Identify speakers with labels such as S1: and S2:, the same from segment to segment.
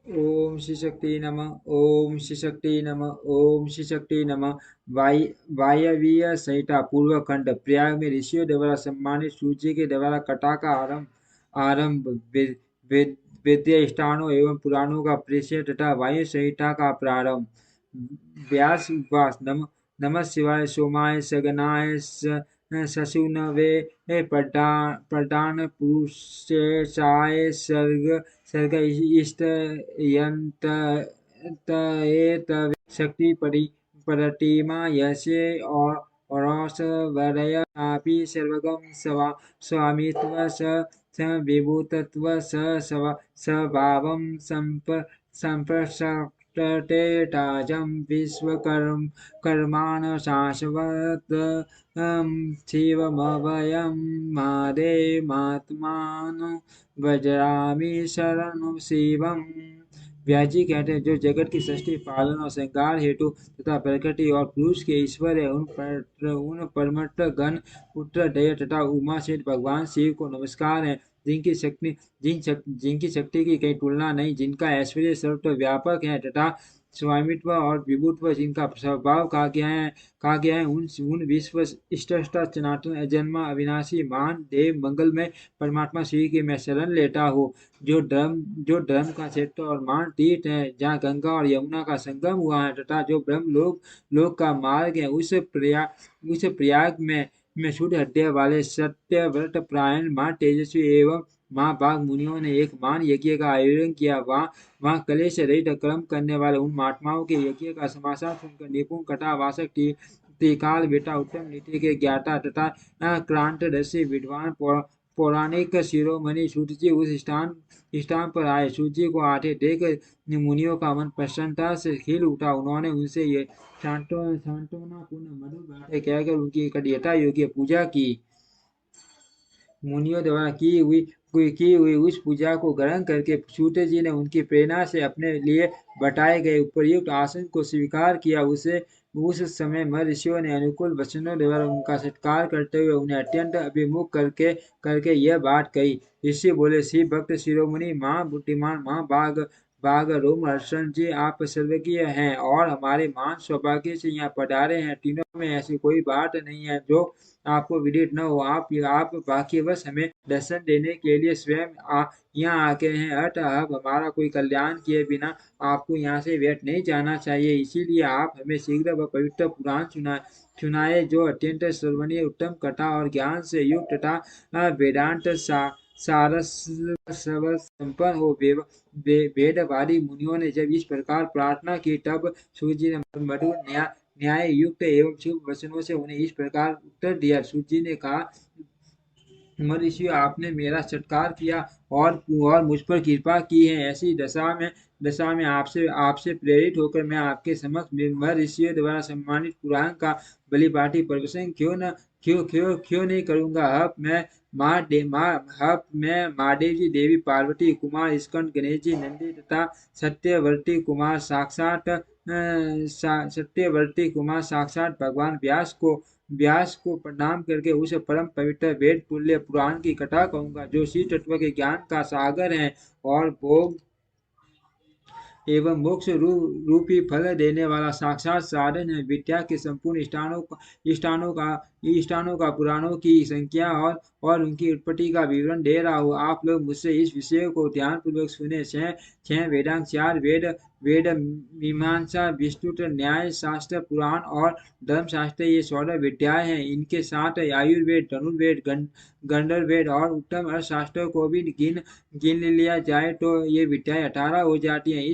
S1: ओम श्री शक्ति नमः। ओम श्री शक्ति नमः। ओम श्री शक्ति नमः। वायवीय संहिता पूर्व खंड। प्रयाग में ऋषियों द्वारा सम्मानित सूर्य के द्वारा कथा का आरंभ वेद्य स्थानों एवं पुराणों का परिचय तथा वायु संहिता का प्रारंभ। व्यास उपवास। नमः शिवाय सोमाय सगनाय शशुनवे प्रधान पुरुषाय सर्ग इष्ट यंत शक्ति परिटिमा यसे और वरय आपि सर्वगम स्वामित्व स विभूतत्व स्वभावं संप्रसक्ते ताजं कर्माण शाश्वत शिवमभयं मात्मानं वज्रामि शरणं शिवम्। व्यास जी कहते हैं, जो जगत की सृष्टि पालन और संहार हेतु तथा प्रकृति और पुरुष के ईश्वर है, उन परमट गण पुत्र दया तथा उमा से भगवान शिव को नमस्कार है, जिनकी शक्ति की कहीं तुलना नहीं, जिनका ऐश्वर्य सर्वव्यापक है तथा स्वामित्व और विभुत्व जिनका स्वभाव कहा गया है, उन विश्व स्रष्टा सनातन अजन्मा अविनाशी महान देव मंगलमय परमात्मा श्री की मैं शरण लेता हूँ। जो धर्म का क्षेत्र और मान तीर्थ है, जहाँ गंगा और यमुना का संगम हुआ है तथा जो ब्रह्म लोक का मार्ग है, उस प्रयाग में शुद्ध हृदय वाले सत्य व्रत परायण मां तेजस्वी एवं मां बाघ मुनियों ने एक मान यज्ञ का आयोजन किया। वहाँ कलेश रहित कर्म करने वाले उन महात्माओं के यज्ञ का समाचार सुनकर निपुण कथावाचक त्रिकाल बेटा उत्तम नीति के ज्ञाता तथा क्रांतदर्शी विद्वान पौराणिक शिरोमणि सूत जी उस स्थान पर आए। सूत जी को आते देख मुनियों का मन प्रसन्नता से खिल उठा। उन्होंने उनसे ये सांत्वनापूर्ण मधुर बातें कहकर उनकी यथा योग्य पूजा की। मुनियों द्वारा की हुई उस पूजा को ग्रहण करके सूत जी ने उनकी प्रेरणा से अपने लिए बताए गए उपयुक्त आसन को स्वीकार किया। उस समय महर्षियों ने अनुकूल वचनों द्वारा उनका सत्कार करते हुए उन्हें अत्यंत अभिमुख करके यह बात कही। ऋषि बोले, श्री भक्त शिरोमणि महाबुद्धिमान बाघ रोमहर्षण जी, आप स्वर्गीय हैं और हमारे महान सौभाग्य से यहाँ पधारे हैं। तीनों में ऐसी कोई बात नहीं है जो आपको विदित न हो। आप भाग्यवश हमें दर्शन देने के लिए स्वयं यहाँ आके हैं। अतः अब हमारा कोई कल्याण किए बिना आपको यहाँ से व्यर्थ नहीं जाना चाहिए। इसीलिए आप हमें शीघ्र व पवित्र पुराण सुनाए, जो अत्यंत श्रवणीय उत्तम कथा और ज्ञान से युक्त तथा वेदांत सारस संपन्न हो। वेदवादी मुनियों ने जब इस प्रकार प्रार्थना की, तब सूर्य जी ने मधुर न्याय युक्त एवं शुभ वचनों से उन्हें इस प्रकार उत्तर दिया। सूर्य जी ने कहा, महर्षि, आपने मेरा सत्कार किया और मुझ पर कृपा की है। ऐसी दशा में आपसे प्रेरित होकर मैं आपके समक्ष महर्षियों द्वारा सम्मानित पुराण का भलीभांति प्रवचन क्यों नहीं करूंगा। अब मैं महादेव जी, देवी पार्वती, कुमार स्कंद, गणेश जी, नंदी तथा सत्यवर्ती कुमार साक्षात भगवान व्यास को प्रणाम करके उस परम पवित्र वेद तुल्य पुराण की कथा कहूंगा, जो श्री तत्व के ज्ञान का सागर है और भोग एवं मोक्ष रूपी फल देने वाला साक्षात साधन है। विद्या के संपूर्ण स्थानों का पुराणों की संख्या और उनकी उत्पत्ति का विवरण दे रहा हूँ। आप लोग मुझसे इस विषय को ध्यान पूर्वक सुने। छह वेदांत, चार वेद मीमांसा, विस्तृत न्याय शास्त्र, पुराण और धर्म शास्त्र, ये 16 विद्याएं हैं। इनके साथ आयुर्वेद, धनुर्वेद, गंधर्ववेद और उत्तम अर्थशास्त्र को भी गिन लिया जाए तो ये विद्याएं 18 हो जाती हैं।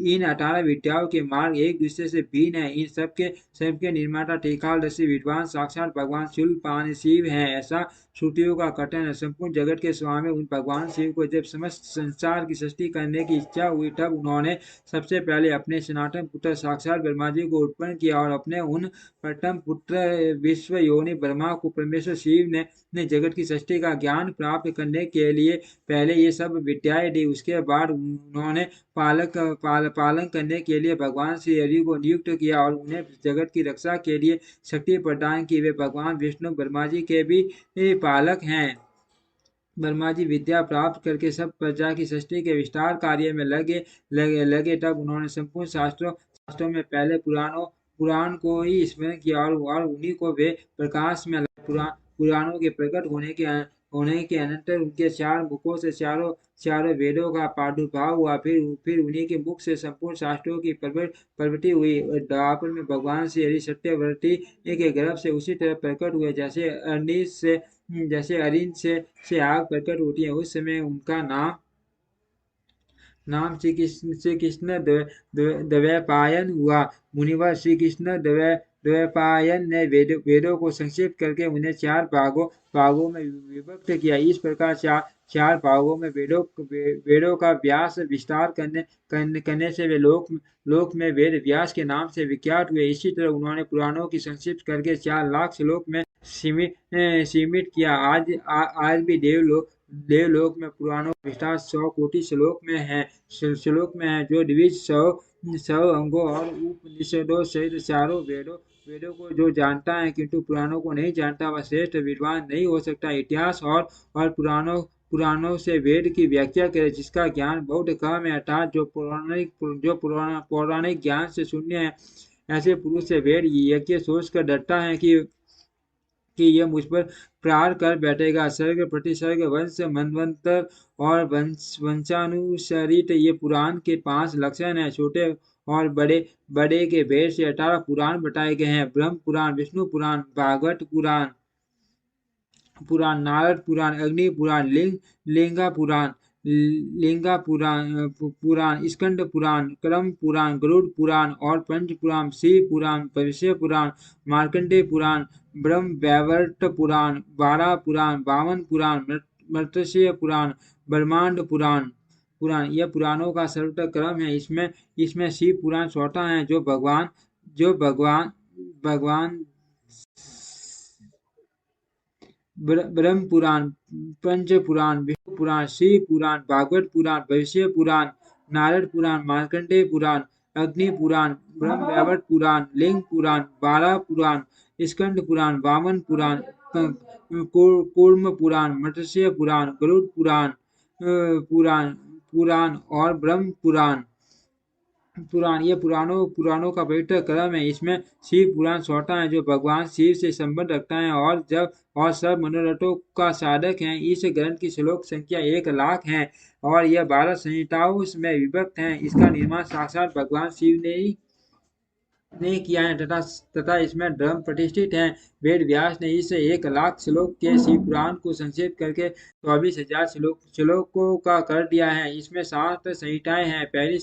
S1: इन 18 विद्याओं के मार्ग एक दूसरे से भिन्न है। इन सबके निर्माता त्रिकालदर्शी विद्वान साक्षात भगवान शूलपाणि शिव हैं, ऐसा श्रुतियों का कथन है। संपूर्ण जगत के स्वामी उन भगवान शिव को जब समस्त संसार की सृष्टि करने की इच्छा हुई, तब उन्होंने सबसे पहले अपने सनातन पुत्र साक्षात ब्रह्मा जी को उत्पन्न किया और अपने उन प्रथम पुत्र विश्व योनि ब्रह्मा को परमेश्वर शिव ने जगत की सृष्टि का ज्ञान प्राप्त करने के लिए पहले ये सब विद्याएं दी। उसके बाद उन्होंने पालन करने के लिए भगवान श्री हरि को नियुक्त किया और उन्हें जगत की रक्षा के लिए शक्ति प्रदान की। वे भगवान विष्णु ब्रह्मा जी के भी पालक हैं। ब्रह्मा जी विद्या प्राप्त करके सब प्रजा की सृष्टि के विस्तार कार्य में लगे तब उन्होंने संपूर्ण शास्त्रों में पहले पुराण को ही स्मरण किया और उन्हीं को वे प्रकाश में लाए। पुराणों के प्रकट होने के अनंतर उनके चार मुखों से चारों वेदों का प्रादुर्भाव हुआ। फिर उन्हीं के मुख से संपूर्ण शास्त्रों की प्रवृत्ति हुई। द्वापर में भगवान श्री हरि सत्यव्रती के गर्भ से उसी तरह प्रकट हुए जैसे अरिन से आग प्रकट होती है। उस समय उनका नाम श्री कृष्ण द्वैपायन हुआ। मुनिवर श्री कृष्ण द्वैपायन ने वेदों को संक्षिप्त करके उन्हें चार भागों में विभक्त किया। इस प्रकार चार भागों में वेदों का व्यास विस्तार करने से वे लोक में वेद व्यास के नाम से विख्यात हुए। इसी तरह उन्होंने पुराणों की संक्षिप्त करके 4 लाख श्लोक में सीमित किया। आज भी देवलोक में पुराणों का विस्तार 100 कोटि श्लोक में है, जो द्विज 100 अंगों और उपनिषदों सहित चारों वेदों को जो जानता है किंतु पुराणों को नहीं जानता, वह श्रेष्ठ विद्वान नहीं हो सकता। इतिहास और पुराणों से वेद की व्याख्या करे जिसका ज्ञान बहुत कम है, अर्थात जो पौराणिक ज्ञान से शून्य है, ऐसे पुरुष से वेद यज्ञ सोचकर डरता है कि यह मुझ पर प्रहार कर बैठेगा। सर्ग प्रतिसर्ग वंश मनवंतर और वंशानुसरित ये पुराण के 5 लक्षण हैं। छोटे और बड़े के भेद से 18 पुराण बताए गए हैं। ब्रह्म पुराण, विष्णु पुराण, भागवत पुराण, नारद पुराण, अग्नि पुराण, लिंगा पुराण, स्कंद पुराण, क्रम पुराण, गरुड़ पुराण और पंच पुराण, शिव पुराण, भविष्य पुराण, मार्कंडेय पुराण, ब्रह्म वैवर्त पुराण, बारह पुराण, बावन पुराण, मत्स्य पुराण, ब्रह्मांड पुराण यह पुराणों का सर्वोत्तम क्रम है। इसमें शिव पुराण चौथा है, जो भगवान ब्रह्म पुराण, पंच पुराण, विष्णु पुराण, शिव पुराण, भागवत पुराण, भविष्य पुराण, नारद पुराण, मार्कंडेय पुराण, अग्नि पुराण, ब्रह्म वैवर्त पुराण, लिंग पुराण, बारह पुराण, स्कंद पुराण, वामन पुराण, कूर्म पुराण, मत्स्य पुराण, गरुड़ पुराण और ब्रह्म पुराण ये पुराणों का पवित्र क्रम है। इसमें शिव पुराण चौथा है, जो भगवान शिव से संबंध रखता है और सब मनोरथों का साधक है। इस ग्रंथ की श्लोक संख्या 1 लाख है और यह 12 संहिताओं में विभक्त है। इसका निर्माण साक्षात भगवान शिव ने किया है तथा इसमें धर्म प्रतिष्ठित है। वेद व्यास ने इस 1 लाख श्लोक के शिव पुराण को संक्षेप करके 24,000 श्लोकों का कर दिया है। इसमें 7 संहिताएं हैं। पहली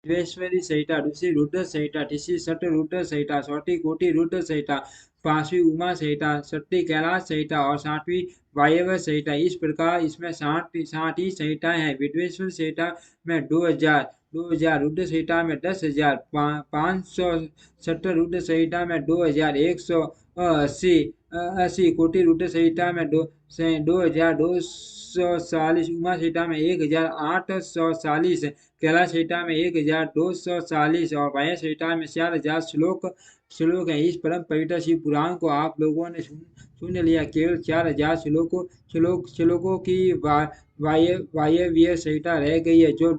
S1: विश्वेश्वरी संहिता, दूसरी रुद्र संहिता, तीसरी सट रुद्र संहिता, चौथी कोटि रुद्र संहिता, 5वीं उमा संहिता, 6वीं कैलाश संहिता और 7वीं वायव्य संहिता। इस प्रकार इसमें 60 ही संहिताएं हैं। विश्वेश्वर संहिता में 2000, रुद्र संहिता में 10,000, 570 रुद्र संहिता में 2180, कोटि रुद्र संहिता में 2240, उमा संहिता में 1840, कैलाश संहिता में 1240 और वायव्य संहिता में 4000 श्लोक है। इस परम पवित्र शिव पुराण को आप लोगों ने सुन लिया। केवल 4000 श्लोकों की वायव्य संहिता रह गई है, जो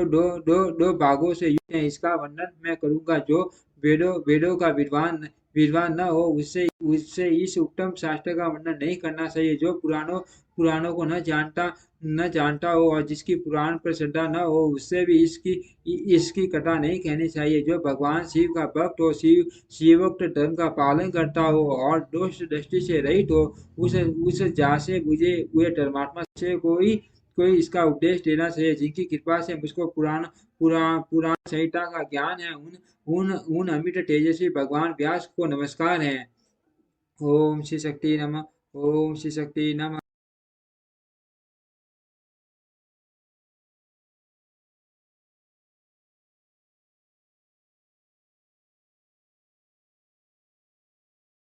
S1: दो भागों से युक्त है। इसका वर्णन मैं करूंगा। जो वेदों का विद्वान न हो उससे इस उत्तम शास्त्र का वर्णन नहीं करना चाहिए। जो पुराणों को न जानता हो और जिसकी पुराण पर श्रद्धा न हो, उससे भी इसकी कथा नहीं कहनी चाहिए। जो भगवान शिव का भक्त हो, शिवोक्त धर्म का पालन करता हो और दोष दृष्टि से रहित हो, उस जासे बुझे हुए धर्मात्मा से कोई इसका उपदेश देना चाहिए। जिनकी कृपा से मुझको पुराण संहिता का ज्ञान है, उन अमित तेजस्वी भगवान व्यास को नमस्कार है। ओम श्री शक्ति नमः। ओम श्री शक्ति नमः।